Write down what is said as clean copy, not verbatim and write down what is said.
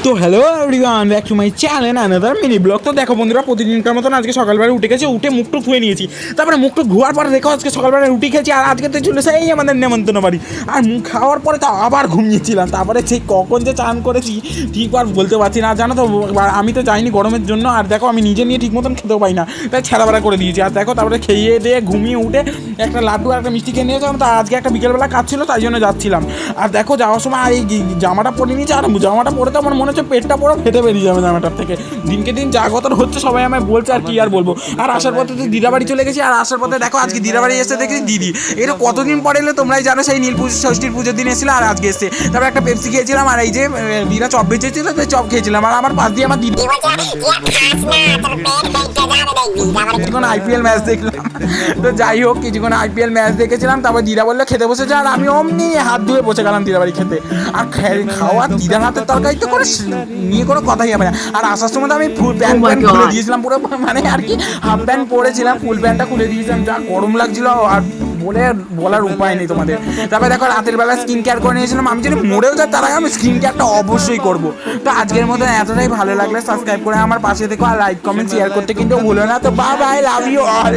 তো hello everyone, back to my channel another mini blog. তো দেখো বন্ধুরা, প্রতিদিনকার মতন আজকে সকালবেলা উঠে গেছে, উঠে মুখটু ধুয়ে নিয়েছি। তারপরে মুখটু ধোয়ার পরে দেখো আজকে সকালবেলা রুটি খেয়েছি, আর আজকে তো চলে সেই আমাদের নেমন্তন্ন বাড়ি। আর মুখ খাওয়ার পরে তো আবার ঘুমিয়েছিলাম। তারপরে সেই কখন যে চান করেছি ঠিক আর বলতে পারছি না, জানো তো। আমি তো যাইনি গরমের জন্য, আর দেখো আমি নিজে নিয়ে ঠিক মতন খেতেও পাই না, তাই ছেঁড়াবেড়া করে দিয়েছি। আর দেখো তারপরে খেয়ে দিয়ে ঘুমিয়ে উঠে একটা লাড্ডু আর একটা মিষ্টি খেয়ে নিয়েছিলাম। তা আজকে একটা বিকেলবেলা কাজ ছিল, তাই জন্য যাচ্ছিলাম। আর দেখো যাওয়ার সময় এই জামাটা পরে নিয়েছি, আর জামাটা পরে তো আমার মনে হচ্ছে পেটটা পুরো ফেটে বেরিয়ে যাবে জামাটার থেকে। দিনকে দিন যা গতর হচ্ছে সবাই আমায় বলছে, আর কি আর বলবো। আর আসার পথে তো দিদাবাড়ি চলে গেছি, আর আসার পথে দেখো আজকে দিদাবাড়ি এসে দেখেছি দিদি। এটা কতদিন পরে এলে তোমরাই জানো, সেই নীল ষষ্ঠীর পুজোর দিন এসেছিল, আর আজকে এসে তারপর একটা পেপসি খেয়েছিলাম, আর এই যে দিদা চপ বেঁচেছিল, তো চপ খেয়েছিলাম। আর আমার পাশ দিয়ে আমার দিদি কিছুক্ষণ আইপিএল ম্যাচ দেখলাম। তো যাই হোক, কিছুক্ষণ আইপিএল ম্যাচ দেখেছিলাম, তারপর দিদা বললো খেতে বসেছে, আর আমি অমনি হাত ধুয়ে বসে গেলাম দিদাবাড়ি খেতে। আর খাওয়া দিদার হাতের তরকারি তো করে নিয়ে কোনো কথাই হবে না। আর আসার সময় তো আমি ফুল প্যান্ট খুলে দিয়েছিলাম পুরো, মানে আর কি হাফ প্যান্ট পরেছিলাম, ফুল প্যান্টটা খুলে দিয়েছিলাম, যা গরম লাগছিল আর বলার উপায় নেই তোমাদের। তারপরে দেখো রাতের বেলা স্কিন কেয়ার করে নিয়েছিলাম। আমি যদি মরেও যাই তার আগে আমি স্কিন কেয়ারটা অবশ্যই করবো। তো আজকের মতো এতটাই, ভালো লাগলে সাবস্ক্রাইব করে আমার পাশে থেকো, আর লাইক কমেন্ট শেয়ার করতে কিন্তু ভুলো না। তো bye bye, love you all.